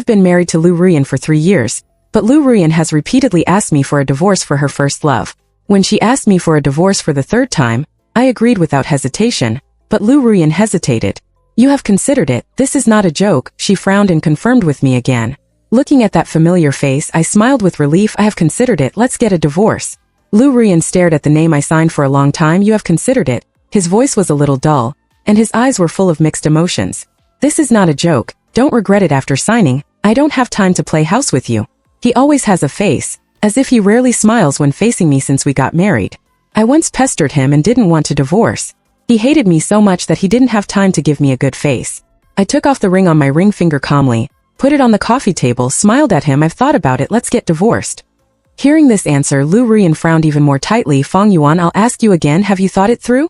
have been married to Liu Ruyan for 3 years, but Liu Ruyan has repeatedly asked me for a divorce for her first love. When she asked me for a divorce for the third time, I agreed without hesitation, but Liu Ruyan hesitated. You have considered it, this is not a joke, she frowned and confirmed with me again. Looking at that familiar face, I smiled with relief. I have considered it, let's get a divorce. Liu Ruyan stared at the name I signed for a long time. You have considered it. His voice was a little dull, and his eyes were full of mixed emotions. This is not a joke, don't regret it after signing, I don't have time to play house with you. He always has a face, as if he rarely smiles when facing me since we got married. I once pestered him and didn't want to divorce. He hated me so much that he didn't have time to give me a good face. I took off the ring on my ring finger calmly, put it on the coffee table, smiled at him. I've thought about it, let's get divorced. Hearing this answer, Liu Ruyan frowned even more tightly. Fang Yuan, I'll ask you again, have you thought it through?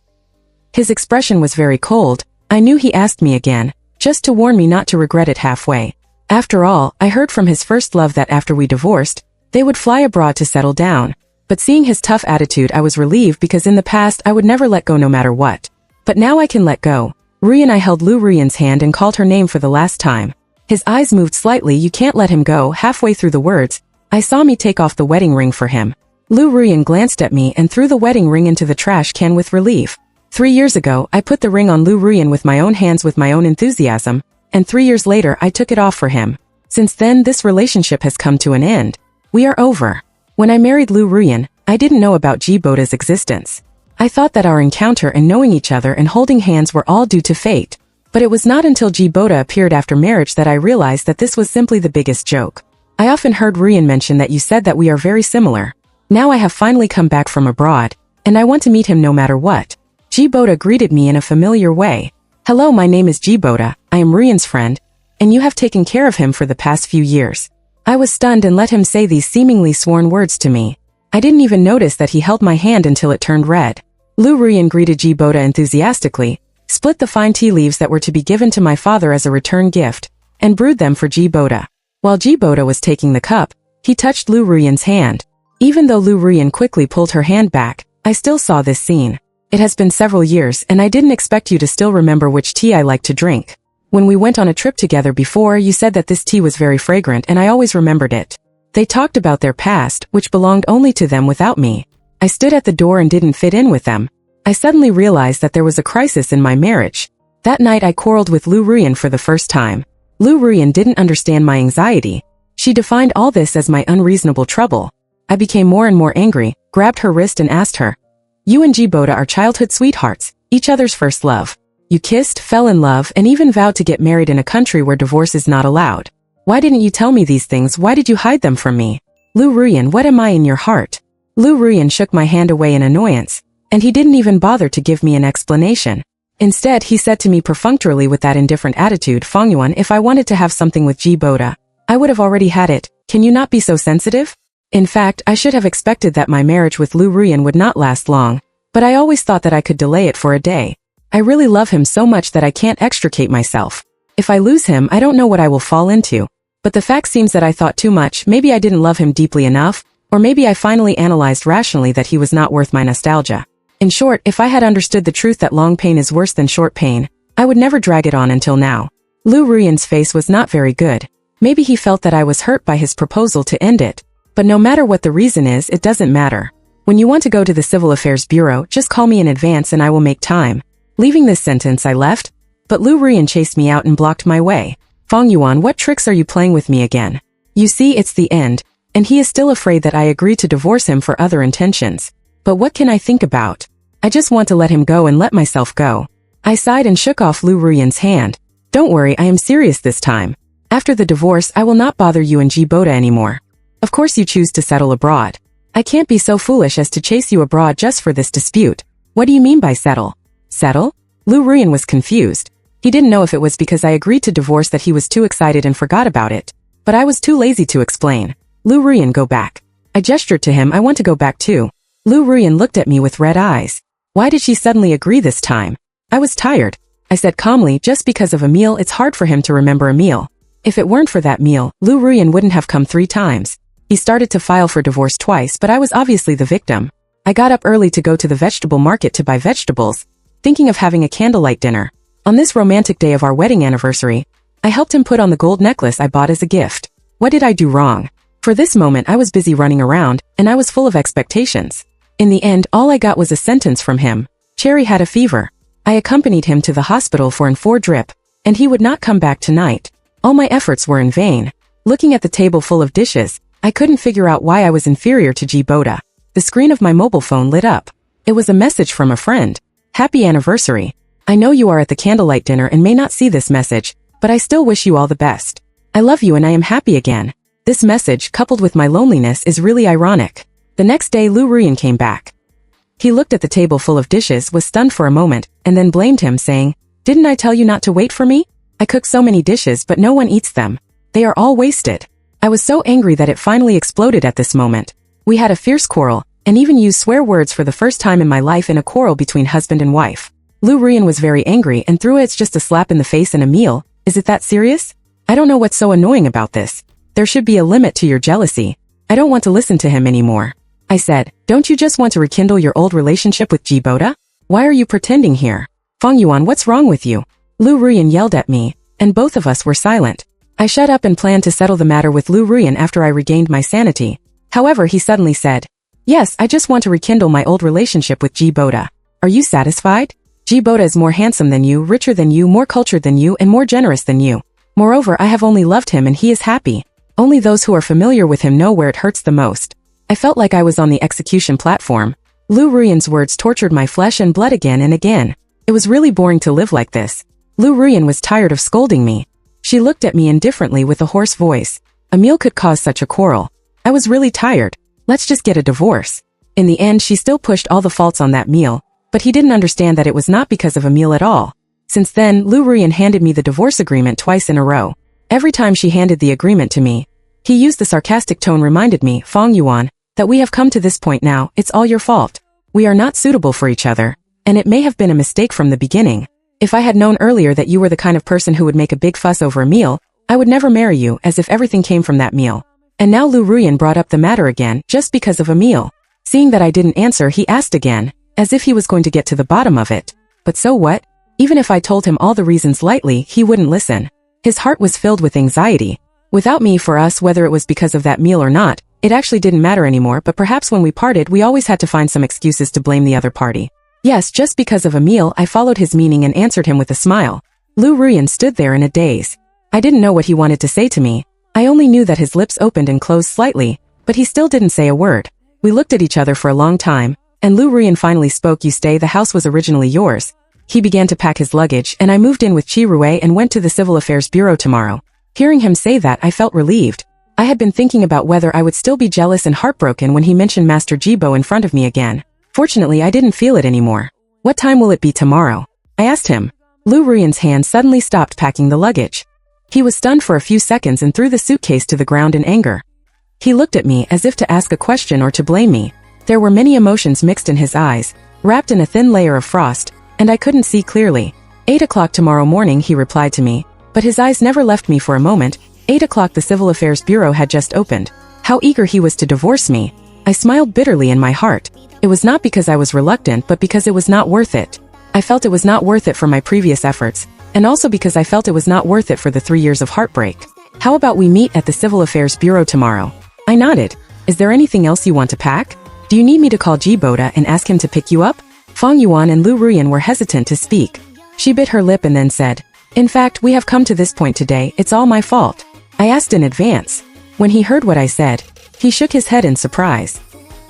His expression was very cold. I knew he asked me again, just to warn me not to regret it halfway. After all, I heard from his first love that after we divorced, they would fly abroad to settle down. But seeing his tough attitude, I was relieved because in the past I would never let go no matter what. But now I can let go. Ruyan, I held Liu Ruyan's hand and called her name for the last time. His eyes moved slightly. You can't let him go. Halfway through the words, I saw me take off the wedding ring for him. Liu Ruyan glanced at me and threw the wedding ring into the trash can with relief. 3 years ago, I put the ring on Liu Ruyan with my own hands with my own enthusiasm, and 3 years later I took it off for him. Since then, this relationship has come to an end. We are over. When I married Liu Ruyan, I didn't know about Jibota's existence. I thought that our encounter and knowing each other and holding hands were all due to fate. But it was not until Jibota appeared after marriage that I realized that this was simply the biggest joke. I often heard Ruyan mention that you said that we are very similar. Now I have finally come back from abroad, and I want to meet him no matter what. Jibota greeted me in a familiar way. Hello, my name is Jibota, I am Ruyan's friend, and you have taken care of him for the past few years. I was stunned and let him say these seemingly sworn words to me. I didn't even notice that he held my hand until it turned red. Liu Ruyan greeted Jibota enthusiastically, split the fine tea leaves that were to be given to my father as a return gift, and brewed them for Jibota. While Jibota was taking the cup, he touched Liu Ruyan's hand. Even though Liu Ruyan quickly pulled her hand back, I still saw this scene. It has been several years and I didn't expect you to still remember which tea I like to drink. When we went on a trip together before, you said that this tea was very fragrant and I always remembered it. They talked about their past, which belonged only to them without me. I stood at the door and didn't fit in with them. I suddenly realized that there was a crisis in my marriage. That night I quarreled with Liu Ruyan for the first time. Liu Ruyan didn't understand my anxiety. She defined all this as my unreasonable trouble. I became more and more angry, grabbed her wrist and asked her, you and Jibota are childhood sweethearts, each other's first love. You kissed, fell in love, and even vowed to get married in a country where divorce is not allowed. Why didn't you tell me these things? Why did you hide them from me? Liu Ruyan, what am I in your heart? Liu Ruyan shook my hand away in annoyance, and he didn't even bother to give me an explanation. Instead, he said to me perfunctorily with that indifferent attitude, Fang Yuan, if I wanted to have something with Jibota, I would have already had it. Can you not be so sensitive? In fact, I should have expected that my marriage with Liu Ruyan would not last long, but I always thought that I could delay it for a day. I really love him so much that I can't extricate myself. If I lose him, I don't know what I will fall into. But the fact seems that I thought too much. Maybe I didn't love him deeply enough, or maybe I finally analyzed rationally that he was not worth my nostalgia. In short, if I had understood the truth that long pain is worse than short pain, I would never drag it on until now. Liu Ruyan's face was not very good. Maybe he felt that I was hurt by his proposal to end it. But no matter what the reason is, it doesn't matter. When you want to go to the Civil Affairs Bureau, just call me in advance and I will make time. Leaving this sentence, I left, but Liu Ruyan chased me out and blocked my way. Fang Yuan, what tricks are you playing with me again? You see, it's the end, and he is still afraid that I agreed to divorce him for other intentions. But what can I think about? I just want to let him go and let myself go. I sighed and shook off Liu Ruyan's hand. Don't worry, I am serious this time. After the divorce, I will not bother you and Jibota anymore. Of course you choose to settle abroad. I can't be so foolish as to chase you abroad just for this dispute. What do you mean by settle? Settle? Liu Ruyan was confused. He didn't know if it was because I agreed to divorce that he was too excited and forgot about it. But I was too lazy to explain. Liu Ruyan, go back. I gestured to him, I want to go back too. Liu Ruyan looked at me with red eyes. Why did she suddenly agree this time? I was tired. I said calmly, just because of a meal, it's hard for him to remember a meal. If it weren't for that meal, Liu Ruyan wouldn't have come 3 times. He started to file for divorce twice, but I was obviously the victim. I got up early to go to the vegetable market to buy vegetables, thinking of having a candlelight dinner. On this romantic day of our wedding anniversary, I helped him put on the gold necklace I bought as a gift. What did I do wrong? For this moment I was busy running around, and I was full of expectations. In the end, all I got was a sentence from him. Cherry had a fever. I accompanied him to the hospital for an 4 drip, and he would not come back tonight. All my efforts were in vain. Looking at the table full of dishes, I couldn't figure out why I was inferior to Jiboda. The screen of my mobile phone lit up. It was a message from a friend. Happy anniversary. I know you are at the candlelight dinner and may not see this message, but I still wish you all the best. I love you and I am happy again. This message, coupled with my loneliness, is really ironic. The next day Liu Ruyan came back. He looked at the table full of dishes, was stunned for a moment, and then blamed him, saying, "Didn't I tell you not to wait for me? I cook so many dishes but no one eats them. They are all wasted." I was so angry that it finally exploded at this moment. We had a fierce quarrel, and even used swear words for the first time in my life in a quarrel between husband and wife. Liu Ruyan was very angry and threw "It's just a slap in the face and a meal. Is it that serious? I don't know what's so annoying about this. There should be a limit to your jealousy. I don't want to listen to him anymore." I said, "Don't you just want to rekindle your old relationship with Jiboda? Why are you pretending here? Fang Yuan, what's wrong with you?" Liu Ruyan yelled at me, and both of us were silent. I shut up and planned to settle the matter with Liu Ruyan after I regained my sanity. However, he suddenly said, "Yes, I just want to rekindle my old relationship with Jiboda. Are you satisfied? Jiboda is more handsome than you, richer than you, more cultured than you, and more generous than you. Moreover, I have only loved him and he is happy. Only those who are familiar with him know where it hurts the most." I felt like I was on the execution platform. Liu Ruyan's words tortured my flesh and blood again and again. It was really boring to live like this. Liu Ruyan was tired of scolding me. She looked at me indifferently with a hoarse voice. A meal could cause such a quarrel. I was really tired. Let's just get a divorce. In the end, she still pushed all the faults on that meal, but he didn't understand that it was not because of a meal at all. Since then, Liu Ruyan handed me the divorce agreement twice in a row. Every time she handed the agreement to me, he used the sarcastic tone reminded me, "Fang Yuan, that we have come to this point now, it's all your fault. We are not suitable for each other, and it may have been a mistake from the beginning. If I had known earlier that you were the kind of person who would make a big fuss over a meal, I would never marry you," as if everything came from that meal. And now Liu Ruyan brought up the matter again, just because of a meal. Seeing that I didn't answer, he asked again, as if he was going to get to the bottom of it. But so what? Even if I told him all the reasons lightly, he wouldn't listen. His heart was filled with anxiety. Without me, for us, whether it was because of that meal or not, it actually didn't matter anymore, but perhaps when we parted, we always had to find some excuses to blame the other party. Yes, just because of a meal, I followed his meaning and answered him with a smile. Liu Ruyan stood there in a daze. I didn't know what he wanted to say to me. I only knew that his lips opened and closed slightly, but he still didn't say a word. We looked at each other for a long time, and Liu Ruyan finally spoke. "You stay, the house was originally yours." He began to pack his luggage, and I moved in with Qi Rui and went to the Civil Affairs Bureau tomorrow. Hearing him say that, I felt relieved. I had been thinking about whether I would still be jealous and heartbroken when he mentioned Master Jibo in front of me again. Fortunately, I didn't feel it anymore. "What time will it be tomorrow?" I asked him. Liu Ruyan's hand suddenly stopped packing the luggage. He was stunned for a few seconds and threw the suitcase to the ground in anger. He looked at me as if to ask a question or to blame me. There were many emotions mixed in his eyes, wrapped in a thin layer of frost, and I couldn't see clearly. 8 o'clock tomorrow morning, he replied to me, but his eyes never left me for a moment. 8 o'clock, the Civil Affairs Bureau had just opened. How eager he was to divorce me. I smiled bitterly in my heart. It was not because I was reluctant, but because it was not worth it. I felt it was not worth it for my previous efforts, and also because I felt it was not worth it for the 3 years of heartbreak. "How about we meet at the Civil Affairs Bureau tomorrow?" I nodded. "Is there anything else you want to pack? Do you need me to call Jiboda and ask him to pick you up?" Fang Yuan and Liu Ruyan were hesitant to speak. She bit her lip and then said, "In fact, we have come to this point today, it's all my fault. I asked in advance." When he heard what I said, he shook his head in surprise.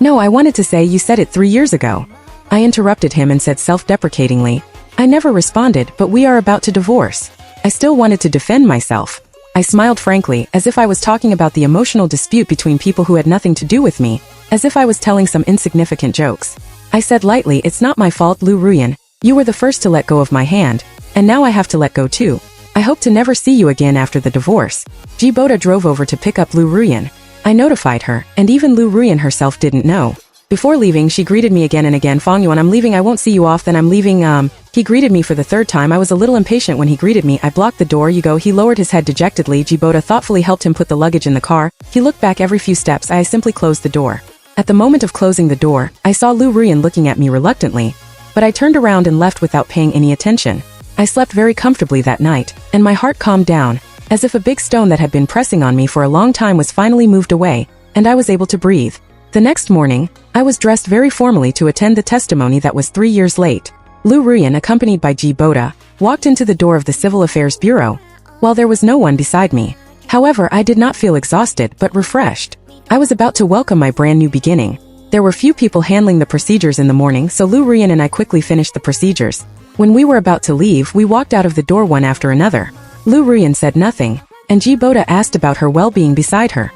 "No, I wanted to say you said it 3 years ago." I interrupted him and said self-deprecatingly, "I never responded, but we are about to divorce." I still wanted to defend myself. I smiled frankly, as if I was talking about the emotional dispute between people who had nothing to do with me, as if I was telling some insignificant jokes. I said lightly, "It's not my fault, Liu Ruyan. You were the first to let go of my hand, and now I have to let go too. I hope to never see you again after the divorce." Jiboda drove over to pick up Liu Ruyan. I notified her, and even Liu Ruyan herself didn't know. Before leaving, she greeted me again and again. "Fang Yuan, I'm leaving, I won't see you off, then I'm leaving, He greeted me for the third time. I was a little impatient when he greeted me. I blocked the door. "You go." He lowered his head dejectedly. Jiboda thoughtfully helped him put the luggage in the car. He looked back every few steps. I simply closed the door. At the moment of closing the door, I saw Liu Ruyan looking at me reluctantly, but I turned around and left without paying any attention. I slept very comfortably that night, and my heart calmed down, as if a big stone that had been pressing on me for a long time was finally moved away, and I was able to breathe. The next morning, I was dressed very formally to attend the testimony that was 3 years late. Liu Ruyan, accompanied by Ji Boda, walked into the door of the Civil Affairs Bureau, while there was no one beside me. However, I did not feel exhausted but refreshed. I was about to welcome my brand new beginning. There were few people handling the procedures in the morning, so Liu Ruyan and I quickly finished the procedures. When we were about to leave, we walked out of the door one after another. Liu Ruyan said nothing, and Ji Boda asked about her well-being beside her.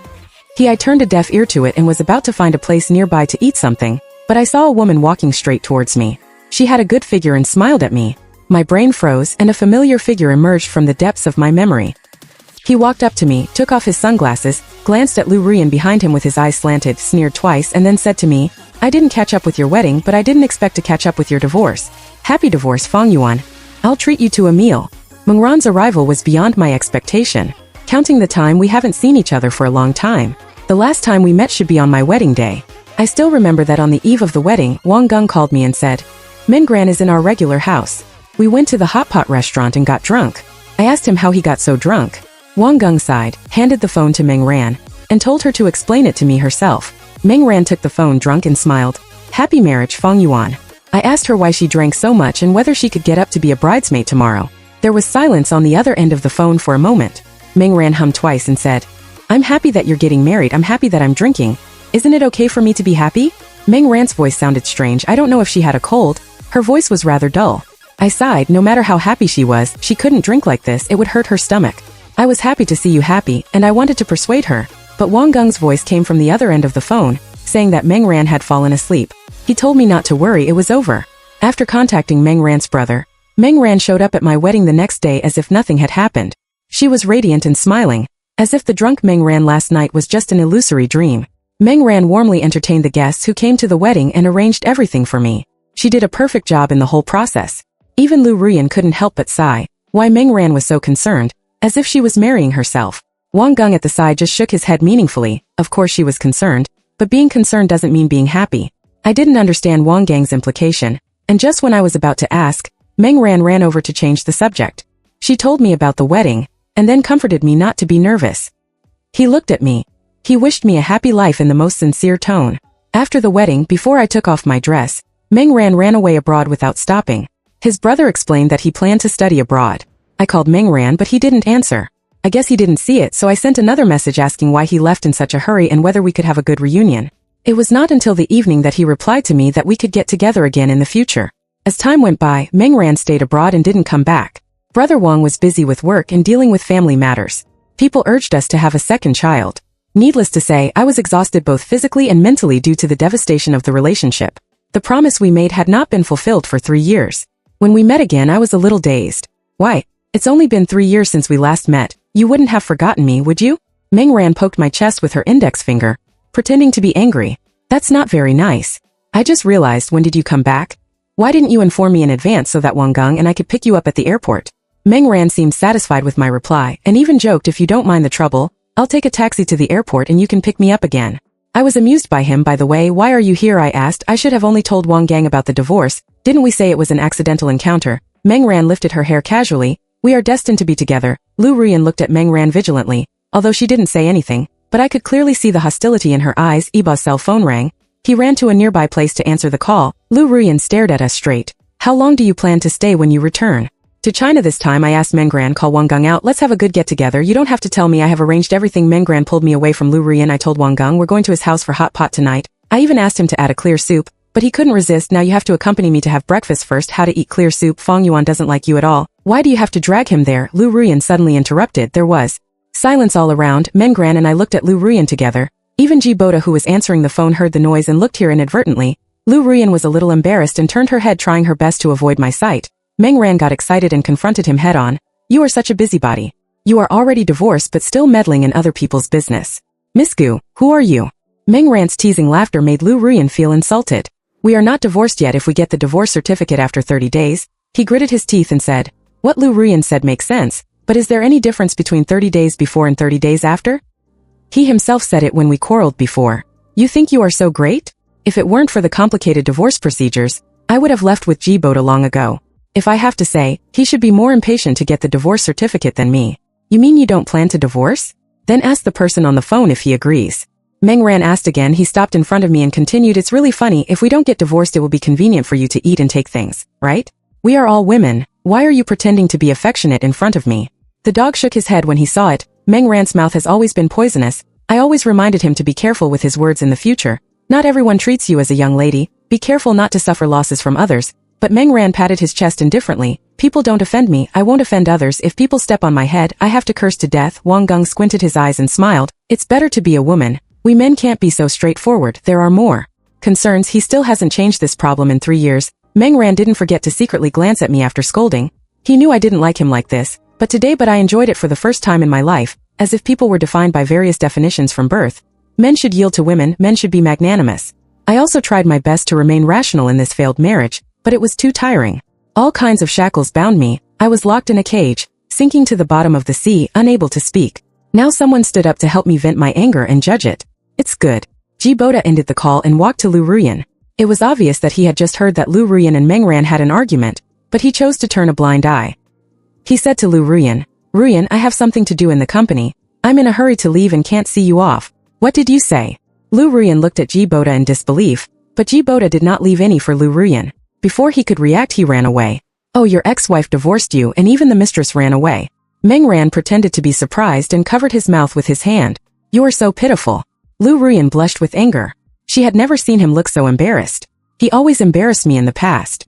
I turned a deaf ear to it and was about to find a place nearby to eat something, but I saw a woman walking straight towards me. She had a good figure and smiled at me. My brain froze and a familiar figure emerged from the depths of my memory. He walked up to me, took off his sunglasses, glanced at Liu Ruyan behind him with his eyes slanted, sneered twice, and then said to me, "I didn't catch up with your wedding, but I didn't expect to catch up with your divorce. Happy divorce, Fang Yuan. I'll treat you to a meal." Mengran's arrival was beyond my expectation. Counting the time, we haven't seen each other for a long time. The last time we met should be on my wedding day. I still remember that on the eve of the wedding, Wang Geng called me and said, "Mengran is in our regular house." We went to the hot pot restaurant and got drunk. I asked him how he got so drunk. Wang Geng sighed, handed the phone to Mengran, and told her to explain it to me herself. Mengran took the phone drunk and smiled. "Happy marriage, Fang Yuan." I asked her why she drank so much and whether she could get up to be a bridesmaid tomorrow. There was silence on the other end of the phone for a moment. Mengran hummed twice and said, "I'm happy that you're getting married. I'm happy that I'm drinking. Isn't it okay for me to be happy?" Mengran's voice sounded strange. I don't know if she had a cold. Her voice was rather dull. I sighed. No matter how happy she was, she couldn't drink like this. It would hurt her stomach. "I was happy to see you happy, and I wanted to persuade her." But Wang Geng's voice came from the other end of the phone, saying that Mengran had fallen asleep. He told me not to worry, it was over. After contacting Mengran's brother, Mengran showed up at my wedding the next day as if nothing had happened. She was radiant and smiling, as if the drunk Mengran last night was just an illusory dream. Mengran warmly entertained the guests who came to the wedding and arranged everything for me. She did a perfect job in the whole process. Even Liu Ruyan couldn't help but sigh. Why Mengran was so concerned, as if she was marrying herself. Wang Geng at the side just shook his head meaningfully. Of course she was concerned, but being concerned doesn't mean being happy. I didn't understand Wang Geng's implication, and just when I was about to ask, Mengran ran over to change the subject. She told me about the wedding, and then comforted me not to be nervous. He looked at me. He wished me a happy life in the most sincere tone. After the wedding, before I took off my dress, Mengran ran away abroad without stopping. His brother explained that he planned to study abroad. I called Mengran, but he didn't answer. I guess he didn't see it, so I sent another message asking why he left in such a hurry and whether we could have a good reunion. It was not until the evening that he replied to me that we could get together again in the future. As time went by, Mengran stayed abroad and didn't come back. Brother Wang was busy with work and dealing with family matters. People urged us to have a second child. Needless to say, I was exhausted both physically and mentally due to the devastation of the relationship. The promise we made had not been fulfilled for 3 years. When we met again, I was a little dazed. "Why? It's only been 3 years since we last met. You wouldn't have forgotten me, would you?" Mengran poked my chest with her index finger, pretending to be angry. "That's not very nice. I just realized, when did you come back? Why didn't you inform me in advance so that Wang Geng and I could pick you up at the airport?" Mengran seemed satisfied with my reply, and even joked, "If you don't mind the trouble, I'll take a taxi to the airport and you can pick me up again." I was amused by him. "By the way, why are you here?" I asked. "I should have only told Wang Geng about the divorce. Didn't we say it was an accidental encounter?" Mengran lifted her hair casually. "We are destined to be together." Liu Ruyan looked at Mengran vigilantly, although she didn't say anything, but I could clearly see the hostility in her eyes. Iba's cell phone rang. He ran to a nearby place to answer the call. Liu Ruyan stared at us straight. "How long do you plan to stay when you return?" "To China this time." I asked Mengran. "Call Wang Geng out. Let's have a good get-together. You don't have to tell me. I have arranged everything." Mengran pulled me away from Liu Ruyan. I told Wang Geng we're going to his house for hot pot tonight. I even asked him to add a clear soup, but he couldn't resist. "Now you have to accompany me to have breakfast first." "How to eat clear soup? Fang Yuan doesn't like you at all. Why do you have to drag him there?" Liu Ruyan suddenly interrupted. There was silence all around. Mengran and I looked at Liu Ruyan together. Even Ji Boda, who was answering the phone, heard the noise and looked here inadvertently. Liu Ruyan was a little embarrassed and turned her head, trying her best to avoid my sight. Mengran got excited and confronted him head-on. "You are such a busybody. You are already divorced but still meddling in other people's business. Miss Gu, who are you?" Mengran's teasing laughter made Liu Ruyan feel insulted. "We are not divorced yet. If we get the divorce certificate after 30 days, he gritted his teeth and said. What Liu Ruyan said makes sense, but is there any difference between 30 days before and 30 days after? He himself said it when we quarreled before. You think you are so great? If it weren't for the complicated divorce procedures, I would have left with Ji Boda long ago. If I have to say, he should be more impatient to get the divorce certificate than me. You mean you don't plan to divorce? Then ask the person on the phone if he agrees. Meng Ran asked again. He stopped in front of me and continued, it's really funny, if we don't get divorced it will be convenient for you to eat and take things, right? We are all women, why are you pretending to be affectionate in front of me? The dog shook his head when he saw it. Meng Ran's mouth has always been poisonous. I always reminded him to be careful with his words in the future. Not everyone treats you as a young lady, be careful not to suffer losses from others. But Meng Ran patted his chest indifferently. People don't offend me, I won't offend others. If people step on my head, I have to curse to death. Wang Geng squinted his eyes and smiled. It's better to be a woman. We men can't be so straightforward, there are more concerns. He still hasn't changed this problem in 3 years. Meng Ran didn't forget to secretly glance at me after scolding. He knew I didn't like him like this, but I enjoyed it for the first time in my life, as if people were defined by various definitions from birth. Men should yield to women, men should be magnanimous. I also tried my best to remain rational in this failed marriage, but it was too tiring. All kinds of shackles bound me, I was locked in a cage, sinking to the bottom of the sea, unable to speak. Now someone stood up to help me vent my anger and judge it. It's good. Ji Boda ended the call and walked to Liu Ruyan. It was obvious that he had just heard that Liu Ruyan and Meng Ran had an argument, but he chose to turn a blind eye. He said to Liu Ruyan, Ruyan, I have something to do in the company. I'm in a hurry to leave and can't see you off. What did you say? Liu Ruyan looked at Ji Boda in disbelief, but Ji Boda did not leave any for Liu Ruyan. Before he could react he ran away. Oh, your ex-wife divorced you and even the mistress ran away. Meng Ran pretended to be surprised and covered his mouth with his hand. You are so pitiful. Liu Ruyan blushed with anger. She had never seen him look so embarrassed. He always embarrassed me in the past.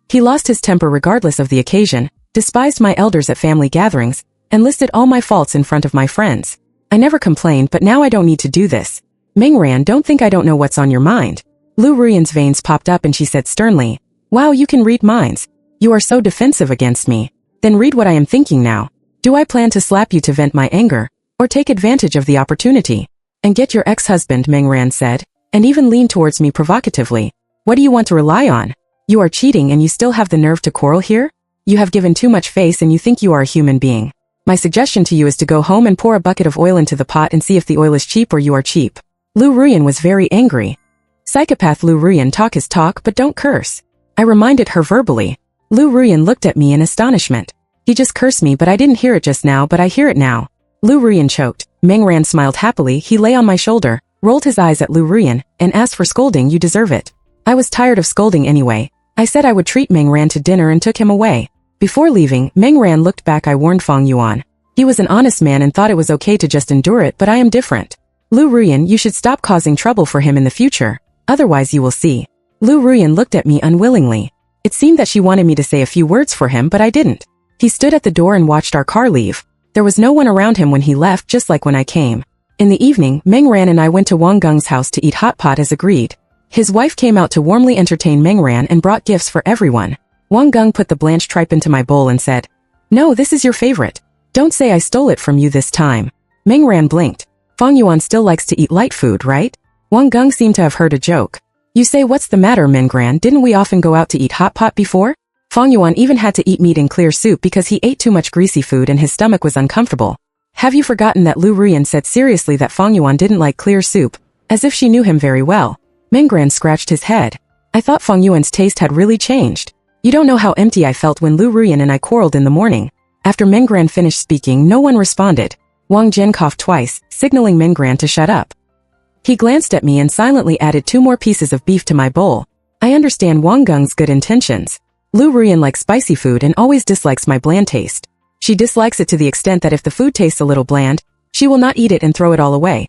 He lost his temper regardless of the occasion, despised my elders at family gatherings, and listed all my faults in front of my friends. I never complained, but now I don't need to do this. Meng Ran, don't think I don't know what's on your mind. Liu Ruyan's veins popped up and she said sternly, wow, you can read minds. You are so defensive against me. Then read what I am thinking now. Do I plan to slap you to vent my anger, or take advantage of the opportunity? And get your ex-husband, Meng Ran said, and even leaned towards me provocatively. What do you want to rely on? You are cheating and you still have the nerve to quarrel here? You have given too much face and you think you are a human being. My suggestion to you is to go home and pour a bucket of oil into the pot and see if the oil is cheap or you are cheap. Liu Ruyan was very angry. Psychopath Liu Ruyan, talk his talk but don't curse. I reminded her verbally. Liu Ruyan looked at me in astonishment. He just cursed me but I didn't hear it just now but I hear it now. Liu Ruyan choked. Meng Ran smiled happily. He lay on my shoulder, rolled his eyes at Liu Ruyan, and asked for scolding. You deserve it. I was tired of scolding anyway. I said I would treat Meng Ran to dinner and took him away. Before leaving, Meng Ran looked back. I warned Fang Yuan. He was an honest man and thought it was okay to just endure it, but I am different. Liu Ruyan, you should stop causing trouble for him in the future. Otherwise you will see. Liu Ruyan looked at me unwillingly. It seemed that she wanted me to say a few words for him, but I didn't. He stood at the door and watched our car leave. There was no one around him when he left, just like when I came. In the evening, Meng Ran and I went to Wang Geng's house to eat hot pot as agreed. His wife came out to warmly entertain Meng Ran and brought gifts for everyone. Wang Geng put the blanched tripe into my bowl and said, no, this is your favorite. Don't say I stole it from you this time. Meng Ran blinked. Fang Yuan still likes to eat light food, right? Wang Geng seemed to have heard a joke. You say, what's the matter, Meng Ran? Didn't we often go out to eat hot pot before? Fang Yuan even had to eat meat in clear soup because he ate too much greasy food and his stomach was uncomfortable. Have you forgotten that Liu Ruyan said seriously that Fang Yuan didn't like clear soup, as if she knew him very well? Meng Ran scratched his head. I thought Fang Yuan's taste had really changed. You don't know how empty I felt when Liu Ruyan and I quarreled in the morning. After Meng Ran finished speaking, no one responded. Wang Jian coughed twice, signaling Meng Ran to shut up. He glanced at me and silently added 2 more pieces of beef to my bowl. I understand Wang Geng's good intentions. Liu Ruyan likes spicy food and always dislikes my bland taste. She dislikes it to the extent that if the food tastes a little bland, she will not eat it and throw it all away.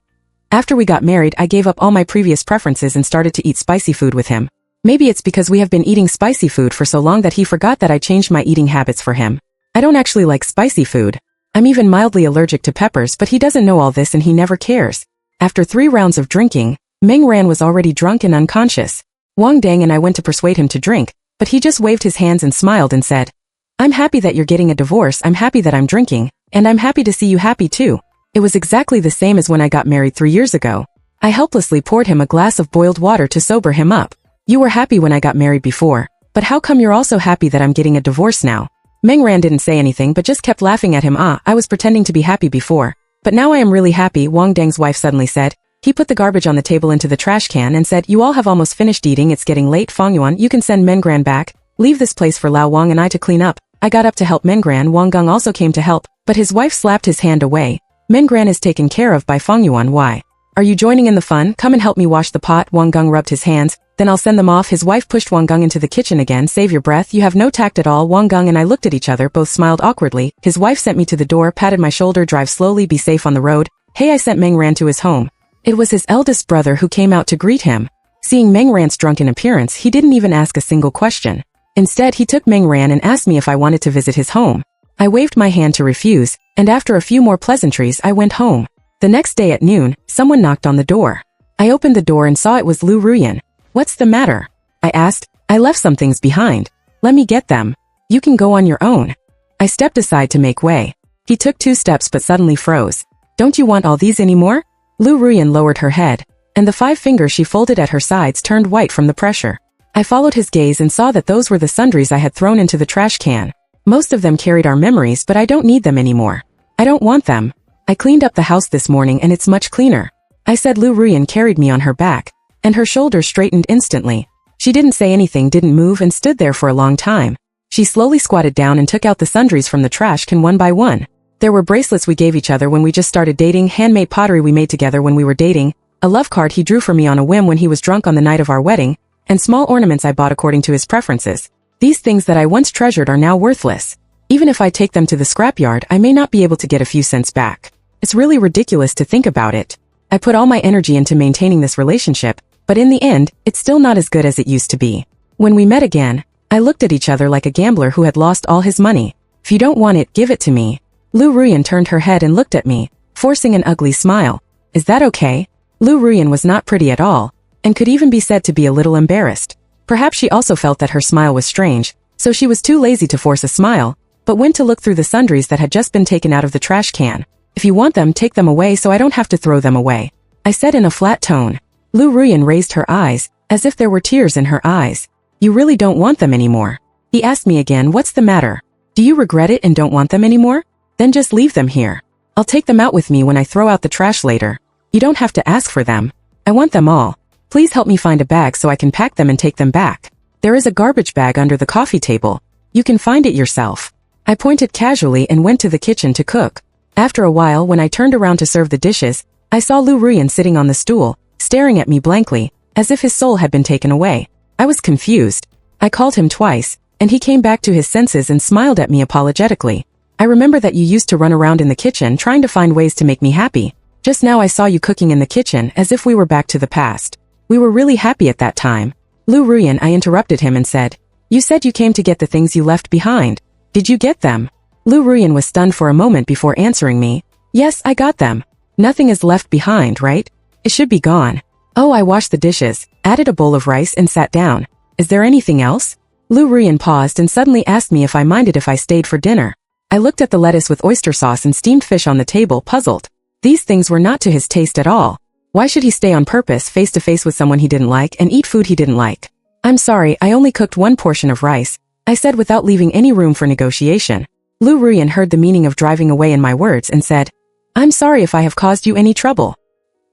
After we got married, I gave up all my previous preferences and started to eat spicy food with him. Maybe it's because we have been eating spicy food for so long that he forgot that I changed my eating habits for him. I don't actually like spicy food. I'm even mildly allergic to peppers, but he doesn't know all this and he never cares. After 3 rounds of drinking, Meng Ran was already drunk and unconscious. Wang Deng and I went to persuade him to drink, but he just waved his hands and smiled and said, I'm happy that you're getting a divorce, I'm happy that I'm drinking, and I'm happy to see you happy too. It was exactly the same as when I got married 3 years ago. I helplessly poured him a glass of boiled water to sober him up. You were happy when I got married before, but how come you're also happy that I'm getting a divorce now? Meng Ran didn't say anything but just kept laughing at him. I was pretending to be happy before, but now I am really happy, Wang Deng's wife suddenly said. He put the garbage on the table into the trash can and said, you all have almost finished eating, it's getting late. Fang Yuan, you can send Meng Ran back. Leave this place for Lao Wang and I to clean up. I got up to help Menggran. Wang Gang also came to help, but his wife slapped his hand away. Menggran is taken care of by Feng Yuan. Why? Are you joining in the fun? Come and help me wash the pot. Wang Gang rubbed his hands. Then I'll send them off. His wife pushed Wang Gang into the kitchen again. Save your breath, you have no tact at all. Wang Gang and I looked at each other, both smiled awkwardly. His wife sent me to the door, patted my shoulder. Drive slowly, be safe on the road. Hey, I sent Menggran to his home. It was his eldest brother who came out to greet him. Seeing Menggran's drunken appearance, he didn't even ask a single question. Instead, he took Menggran and asked me if I wanted to visit his home. I waved my hand to refuse, and after a few more pleasantries, I went home. The next day at noon, someone knocked on the door. I opened the door and saw it was Liu Ruyan. What's the matter? I asked. I left some things behind. Let me get them. You can go on your own. I stepped aside to make way. He took 2 steps but suddenly froze. Don't you want all these anymore? Liu Ruyan lowered her head, and the 5 fingers she folded at her sides turned white from the pressure. I followed his gaze and saw that those were the sundries I had thrown into the trash can. Most of them carried our memories, but I don't need them anymore. I don't want them. I cleaned up the house this morning and it's much cleaner. I said. Liu Ruyan carried me on her back, and her shoulders straightened instantly. She didn't say anything, didn't move, and stood there for a long time. She slowly squatted down and took out the sundries from the trash can one by one. There were bracelets we gave each other when we just started dating, handmade pottery we made together when we were dating, a love card he drew for me on a whim when he was drunk on the night of our wedding, and small ornaments I bought according to his preferences. These things that I once treasured are now worthless. Even if I take them to the scrapyard, I may not be able to get a few cents back. It's really ridiculous to think about it. I put all my energy into maintaining this relationship, but in the end, it's still not as good as it used to be. When we met again, I looked at each other like a gambler who had lost all his money. If you don't want it, give it to me. Liu Ruyan turned her head and looked at me, forcing an ugly smile. Is that okay? Liu Ruyan was not pretty at all, and could even be said to be a little embarrassed. Perhaps she also felt that her smile was strange, so she was too lazy to force a smile, but went to look through the sundries that had just been taken out of the trash can. If you want them, take them away so I don't have to throw them away, I said in a flat tone. Liu Ruyan raised her eyes, as if there were tears in her eyes. You really don't want them anymore? He asked me again. What's the matter? Do you regret it and don't want them anymore? Then just leave them here. I'll take them out with me when I throw out the trash later. You don't have to ask for them. I want them all. Please help me find a bag so I can pack them and take them back. There is a garbage bag under the coffee table. You can find it yourself. I pointed casually and went to the kitchen to cook. After a while, when I turned around to serve the dishes, I saw Liu Ruyan sitting on the stool, staring at me blankly, as if his soul had been taken away. I was confused. I called him twice, and he came back to his senses and smiled at me apologetically. I remember that you used to run around in the kitchen trying to find ways to make me happy. Just now I saw you cooking in the kitchen as if we were back to the past. We were really happy at that time. Liu Ruyan, I interrupted him and said, you said you came to get the things you left behind. Did you get them? Liu Ruyan was stunned for a moment before answering me. Yes, I got them. Nothing is left behind, right? It should be gone. Oh, I washed the dishes, added a bowl of rice and sat down. Is there anything else? Liu Ruyan paused and suddenly asked me if I minded if I stayed for dinner. I looked at the lettuce with oyster sauce and steamed fish on the table, puzzled. These things were not to his taste at all. Why should he stay on purpose face to face with someone he didn't like and eat food he didn't like? I'm sorry, I only cooked 1 portion of rice, I said without leaving any room for negotiation. Liu Ruyan heard the meaning of driving away in my words and said, I'm sorry if I have caused you any trouble.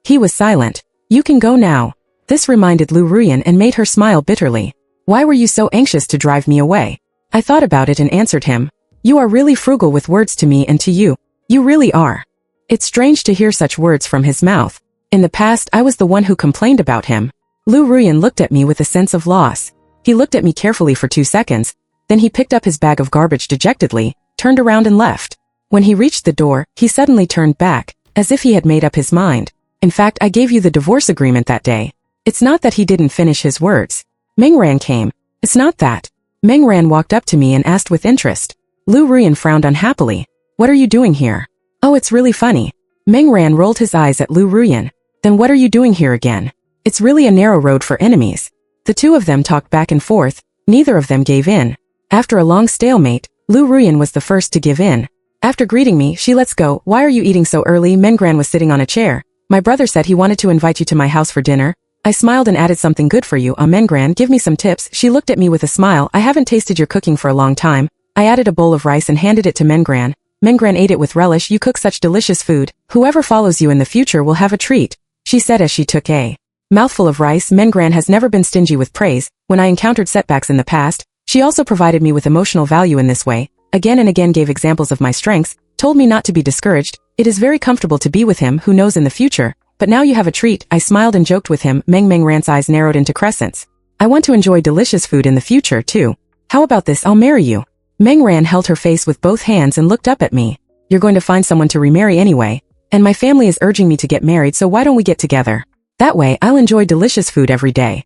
He was silent. You can go now. This reminded Liu Ruyan and made her smile bitterly. Why were you so anxious to drive me away? I thought about it and answered him. You are really frugal with words to me and to you. You really are. It's strange to hear such words from his mouth. In the past, I was the one who complained about him. Liu Ruyan looked at me with a sense of loss. He looked at me carefully for 2 seconds, then he picked up his bag of garbage dejectedly, turned around and left. When he reached the door, he suddenly turned back, as if he had made up his mind. In fact, I gave you the divorce agreement that day. It's not that he didn't finish his words. Menggran came. It's not that. Menggran walked up to me and asked with interest. Liu Ruyan frowned unhappily. What are you doing here? Oh, it's really funny. Menggran rolled his eyes at Liu Ruyan. Then what are you doing here again? It's really a narrow road for enemies. The 2 of them talked back and forth. Neither of them gave in. After a long stalemate, Liu Ruyan was the first to give in. After greeting me, let's go. Why are you eating so early? Menggran was sitting on a chair. My brother said he wanted to invite you to my house for dinner. I smiled and added something good for you. Menggran, give me some tips. She looked at me with a smile. I haven't tasted your cooking for a long time. I added a bowl of rice and handed it to Menggran. Menggran ate it with relish. You cook such delicious food. Whoever follows you in the future will have a treat, she said as she took a mouthful of rice. Menggran has never been stingy with praise. When I encountered setbacks in the past, She also provided me with emotional value in this way, again and again gave examples of my strengths, told me not to be discouraged. It is very comfortable to be with him, who knows in the future. But now you have a treat. I smiled and joked with him. Meng Ran's eyes narrowed into crescents. I want to enjoy delicious food in the future, too. How about this? I'll marry you. Meng Ran held her face with both hands and looked up at me. You're going to find someone to remarry anyway. And my family is urging me to get married, so why don't we get together? That way, I'll enjoy delicious food every day.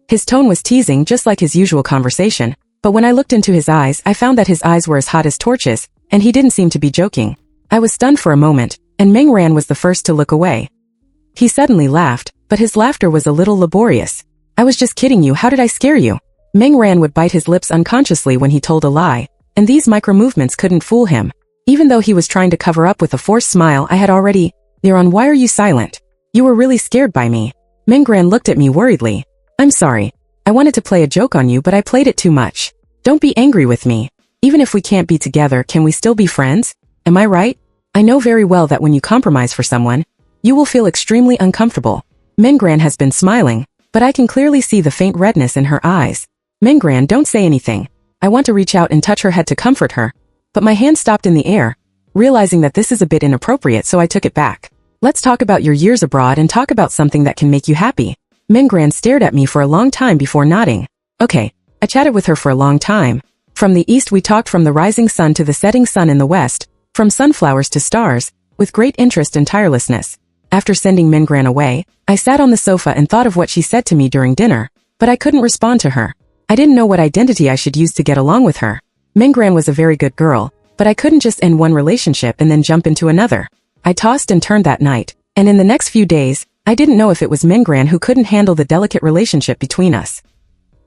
His tone was teasing, just like his usual conversation. But when I looked into his eyes, I found that his eyes were as hot as torches, and he didn't seem to be joking. I was stunned for a moment, and Meng Ran was the first to look away. He suddenly laughed, but his laughter was a little laborious. I was just kidding you. How did I scare you? Meng Ran would bite his lips unconsciously when he told a lie, and these micro-movements couldn't fool him. Even though he was trying to cover up with a forced smile, I had already... Liran, why are you silent? You were really scared by me. Meng Ran looked at me worriedly. I'm sorry. I wanted to play a joke on you, but I played it too much. Don't be angry with me. Even if we can't be together, can we still be friends? Am I right? I know very well that when you compromise for someone, you will feel extremely uncomfortable. Meng Ran has been smiling, but I can clearly see the faint redness in her eyes. Meng Ran, don't say anything. I want to reach out and touch her head to comfort her, but my hand stopped in the air, realizing that this is a bit inappropriate, so I took it back. Let's talk about your years abroad and talk about something that can make you happy. Meng Ran stared at me for a long time before nodding. Okay, I chatted with her for a long time. From the east we talked from the rising sun to the setting sun in the west, from sunflowers to stars, with great interest and tirelessness. After sending Meng Ran away, I sat on the sofa and thought of what she said to me during dinner, but I couldn't respond to her. I didn't know what identity I should use to get along with her. Meng Ran was a very good girl, but I couldn't just end one relationship and then jump into another. I tossed and turned that night, and in the next few days, I didn't know if it was Meng Ran who couldn't handle the delicate relationship between us.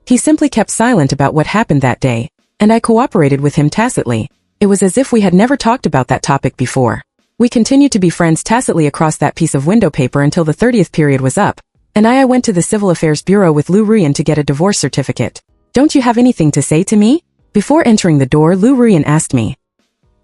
He simply kept silent about what happened that day, and I cooperated with him tacitly. It was as if we had never talked about that topic before. We continued to be friends tacitly across that piece of window paper until the 30th period was up, and I went to the Civil Affairs Bureau with Liu Ruyan to get a divorce certificate. Don't you have anything to say to me? Before entering the door, Liu Ruyan asked me.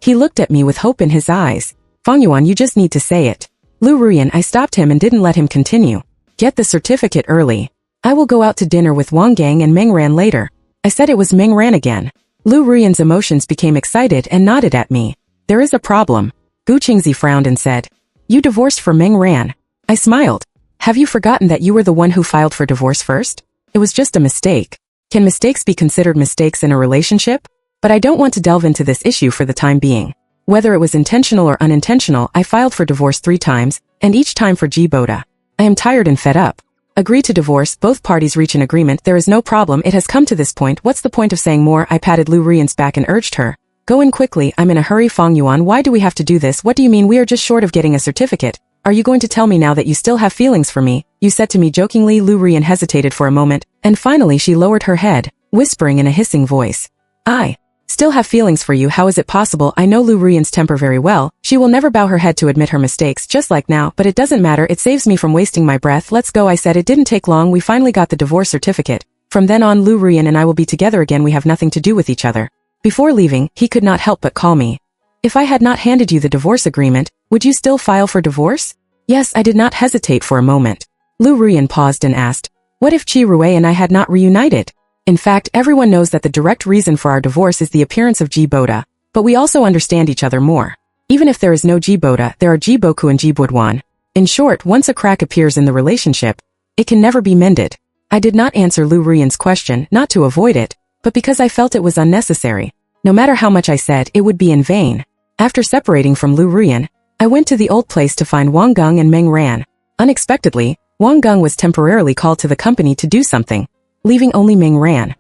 He looked at me with hope in his eyes. Fang Yuan, you just need to say it. Liu Ruyan, I stopped him and didn't let him continue. Get the certificate early. I will go out to dinner with Wang Gang and Meng Ran later. I said it was Meng Ran again. Liu Ruyan's emotions became excited and nodded at me. There is a problem. Gu Qingzi frowned and said, You divorced for Meng Ran. I smiled. Have you forgotten that you were the one who filed for divorce first? It was just a mistake. Can mistakes be considered mistakes in a relationship? But I don't want to delve into this issue for the time being. Whether it was intentional or unintentional, I filed for divorce 3 times, and each time for Jiboda. I am tired and fed up. Agree to divorce, both parties reach an agreement, there is no problem, it has come to this point, what's the point of saying more? I patted Liu Ruyan's back and urged her. Go in quickly, I'm in a hurry. Fang Yuan, why do we have to do this? What do you mean we are just short of getting a certificate? Are you going to tell me now that you still have feelings for me? You said to me jokingly. Liu Ruyan hesitated for a moment, and finally she lowered her head, whispering in a hissing voice. I still have feelings for you. How is it possible? I know Liu Ruyan's temper very well. She will never bow her head to admit her mistakes, just like now, but it doesn't matter, it saves me from wasting my breath. Let's go, I said. It didn't take long, we finally got the divorce certificate. From then on, Liu Ruyan and I will be together again, we have nothing to do with each other. Before leaving, he could not help but call me. If I had not handed you the divorce agreement, would you still file for divorce? Yes, I did not hesitate for a moment. Liu Ruyan paused and asked, what if Qi Rui and I had not reunited? In fact, everyone knows that the direct reason for our divorce is the appearance of Jiboda, but we also understand each other more. Even if there is no Jiboda, there are Jiboku and Jibuduan. In short, once a crack appears in the relationship, it can never be mended. I did not answer Liu Ruyan's question, not to avoid it, but because I felt it was unnecessary. No matter how much I said, it would be in vain. After separating from Liu Ruyan, I went to the old place to find Wang Gang and Meng Ran. Unexpectedly, Wang Gang was temporarily called to the company to do something, leaving only Meng Ran.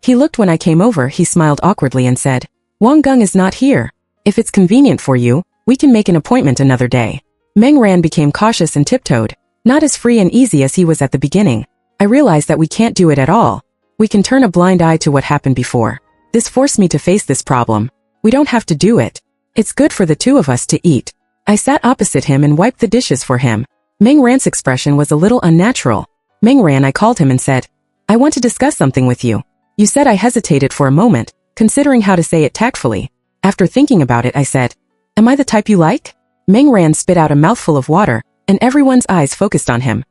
He looked when I came over, he smiled awkwardly and said, Wang Gang is not here. If it's convenient for you, we can make an appointment another day. Meng Ran became cautious and tiptoed, not as free and easy as he was at the beginning. I realized that we can't do it at all. We can turn a blind eye to what happened before. This forced me to face this problem. We don't have to do it. It's good for the two of us to eat. I sat opposite him and wiped the dishes for him. Meng Ran's expression was a little unnatural. Meng Ran, I called him and said, I want to discuss something with you. You said. I hesitated for a moment, considering how to say it tactfully. After thinking about it, I said, am I the type you like? Meng Ran spit out a mouthful of water, and everyone's eyes focused on him.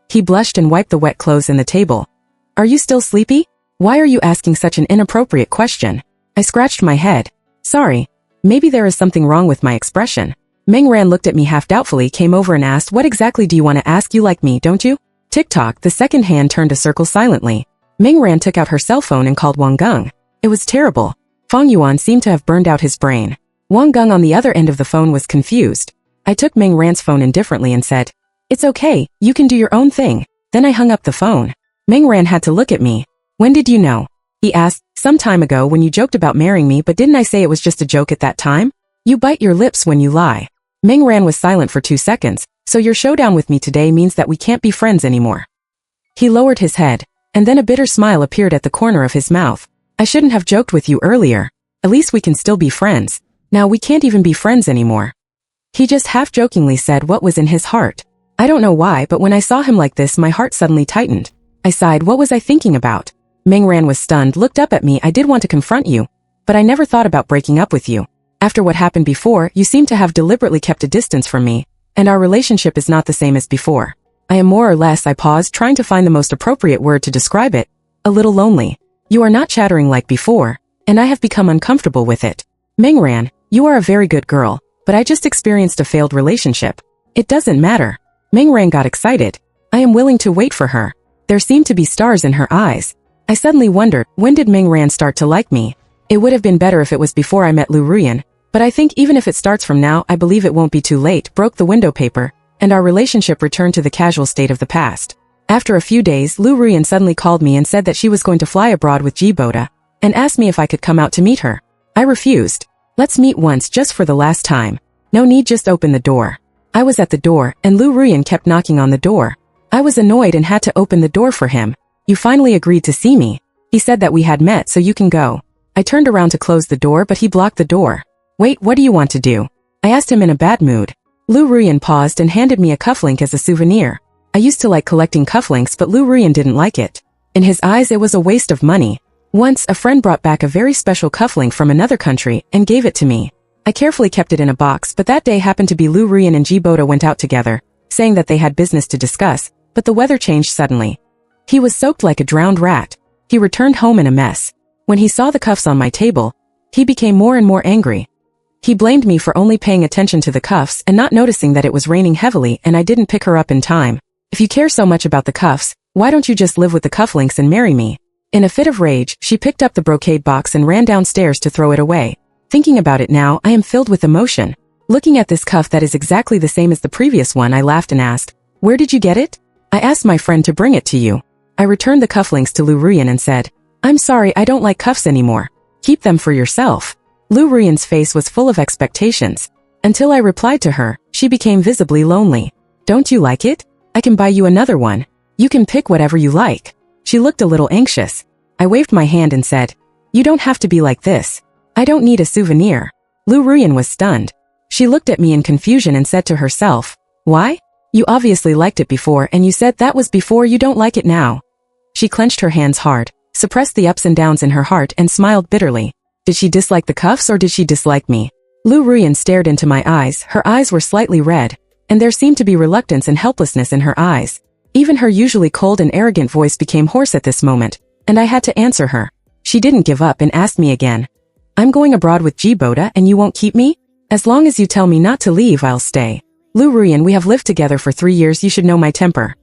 He blushed and wiped the wet clothes in the table. Are you still sleepy? Why are you asking such an inappropriate question? I scratched my head. Sorry. Maybe there is something wrong with my expression. Meng Ran looked at me half doubtfully, came over and asked, what exactly do you want to ask? You like me, don't you? Tick-tock, the second hand turned a circle silently. Meng Ran took out her cell phone and called Wang Geng. It was terrible. Fang Yuan seemed to have burned out his brain. Wang Geng on the other end of the phone was confused. I took Meng Ran's phone indifferently and said, it's okay, you can do your own thing. Then I hung up the phone. Meng Ran had to look at me. When did you know? He asked, some time ago when you joked about marrying me, but didn't I say it was just a joke at that time? You bite your lips when you lie. Meng Ran was silent for 2 seconds, so your showdown with me today means that we can't be friends anymore. He lowered his head, and then a bitter smile appeared at the corner of his mouth. I shouldn't have joked with you earlier. At least we can still be friends. Now we can't even be friends anymore. He just half-jokingly said what was in his heart. I don't know why, but when I saw him like this, my heart suddenly tightened. I sighed, what was I thinking about? Meng Ran was stunned, looked up at me. I did want to confront you, but I never thought about breaking up with you. After what happened before, you seem to have deliberately kept a distance from me, and our relationship is not the same as before. I am more or less, I paused, trying to find the most appropriate word to describe it, a little lonely. You are not chattering like before, and I have become uncomfortable with it. Meng Ran, you are a very good girl, but I just experienced a failed relationship. It doesn't matter. Meng Ran got excited. I am willing to wait for her. There seemed to be stars in her eyes. I suddenly wondered, when did Meng Ran start to like me? It would have been better if it was before I met Liu Ruyan, but I think even if it starts from now, I believe it won't be too late. Broke the window paper, and our relationship returned to the casual state of the past. After a few days, Liu Ruyan suddenly called me and said that she was going to fly abroad with Jiboda, and asked me if I could come out to meet her. I refused. Let's meet once just for the last time. No need, just open the door. I was at the door, and Liu Ruyan kept knocking on the door. I was annoyed and had to open the door for him. You finally agreed to see me. He said that we had met, so you can go. I turned around to close the door, but he blocked the door. Wait, what do you want to do? I asked him in a bad mood. Liu Ruyan paused and handed me a cufflink as a souvenir. I used to like collecting cufflinks, but Liu Ruyan didn't like it. In his eyes, it was a waste of money. Once, a friend brought back a very special cufflink from another country and gave it to me. I carefully kept it in a box, but that day happened to be Liu Ruyan and Jiboda went out together, saying that they had business to discuss, but the weather changed suddenly. He was soaked like a drowned rat. He returned home in a mess. When he saw the cuffs on my table, he became more and more angry. He blamed me for only paying attention to the cuffs and not noticing that it was raining heavily and I didn't pick her up in time. If you care so much about the cuffs, why don't you just live with the cufflinks and marry me? In a fit of rage, she picked up the brocade box and ran downstairs to throw it away. Thinking about it now, I am filled with emotion. Looking at this cuff that is exactly the same as the previous one, I laughed and asked, where did you get it? I asked my friend to bring it to you. I returned the cufflinks to Liu Ruyan and said, I'm sorry, I don't like cuffs anymore. Keep them for yourself. Liu Ruyan's face was full of expectations. Until I replied to her, she became visibly lonely. Don't you like it? I can buy you another one. You can pick whatever you like. She looked a little anxious. I waved my hand and said, you don't have to be like this. I don't need a souvenir. Liu Ruyan was stunned. She looked at me in confusion and said to herself, why? You obviously liked it before and you said that was before, you don't like it now. She clenched her hands hard, suppressed the ups and downs in her heart and smiled bitterly. Did she dislike the cuffs or did she dislike me? Liu Ruyan stared into my eyes. Her eyes were slightly red, and there seemed to be reluctance and helplessness in her eyes. Even her usually cold and arrogant voice became hoarse at this moment, and I had to answer her. She didn't give up and asked me again. I'm going abroad with Jiboda and you won't keep me? As long as you tell me not to leave, I'll stay. Liu Ruyan, we have lived together for 3 years, you should know my temper.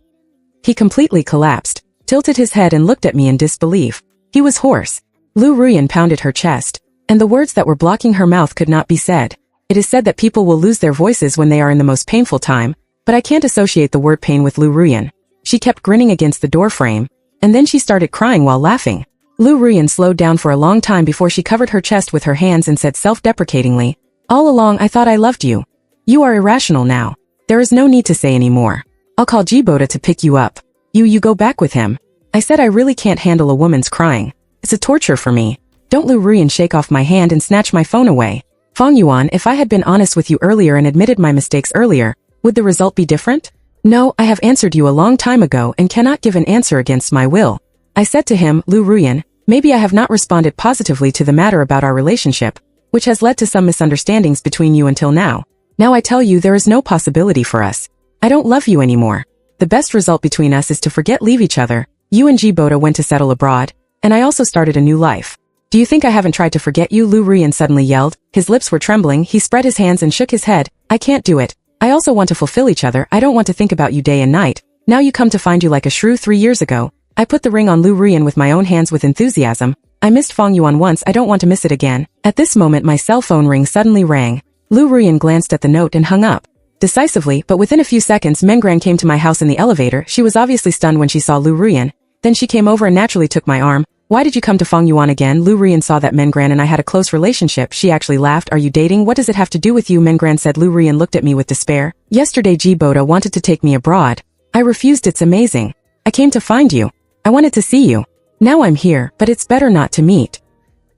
He completely collapsed, tilted his head and looked at me in disbelief. He was hoarse. Liu Ruyan pounded her chest, and the words that were blocking her mouth could not be said. It is said that people will lose their voices when they are in the most painful time, but I can't associate the word pain with Liu Ruyan. She kept grinning against the door frame, and then she started crying while laughing. Liu Ruyan slowed down for a long time before she covered her chest with her hands and said self-deprecatingly, all along I thought I loved you. You are irrational now. There is no need to say any more. I'll call Jiboda to pick you up. You go back with him. I said I really can't handle a woman's crying. It's a torture for me. Don't Liu Ruyan shake off my hand and snatch my phone away. Fang Yuan, if I had been honest with you earlier and admitted my mistakes earlier, would the result be different? No, I have answered you a long time ago and cannot give an answer against my will. I said to him, Liu Ruyan, maybe I have not responded positively to the matter about our relationship, which has led to some misunderstandings between you until now. Now I tell you there is no possibility for us. I don't love you anymore. The best result between us is to forget, leave each other. You and Jiboda went to settle abroad, And I also started a new life. Do you think I haven't tried to forget you? Liu Ruyan suddenly yelled. His lips were trembling, he spread his hands and shook his head. I can't do it. I also want to fulfill each other, I don't want to think about you day and night. Now you come to find you like a shrew 3 years ago. I put the ring on Liu Ruyan with my own hands with enthusiasm. I missed Fong Yuan once, I don't want to miss it again. At this moment my cell phone ring suddenly rang. Liu Ruyan glanced at the note and hung up. Decisively, but within a few seconds Mengran came to my house in the elevator. She was obviously stunned when she saw Liu Ruyan. Then she came over and naturally took my arm. Why did you come to Fong Yuan again? Liu Ruyan saw that Mengran and I had a close relationship. She actually laughed. Are you dating? What does it have to do with you? Mengran said. Liu Ruyan looked at me with despair. Yesterday Jiboda wanted to take me abroad. I refused. It's amazing. I came to find you. I wanted to see you. Now I'm here, but it's better not to meet.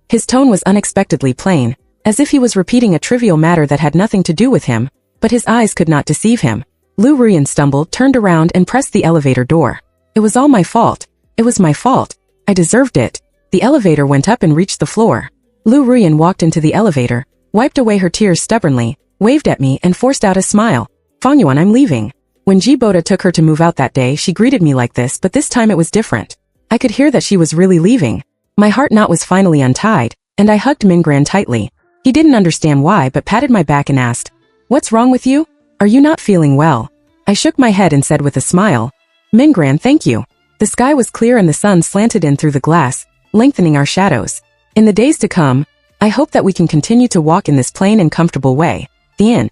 His tone was unexpectedly plain, as if he was repeating a trivial matter that had nothing to do with him, but his eyes could not deceive him. Liu Ruyan stumbled, turned around and pressed the elevator door. It was all my fault. It was my fault. I deserved it. The elevator went up and reached the floor. Liu Ruyan walked into the elevator, wiped away her tears stubbornly, waved at me and forced out a smile. Fong Yuan, I'm leaving. When Jiboda took her to move out that day, she greeted me like this, but this time it was different. I could hear that she was really leaving. My heart knot was finally untied, and I hugged Mingran tightly. He didn't understand why but patted my back and asked, "What's wrong with you? Are you not feeling well?" I shook my head and said with a smile, "Mingran, thank you." The sky was clear and the sun slanted in through the glass, lengthening our shadows. In the days to come, I hope that we can continue to walk in this plain and comfortable way. The end.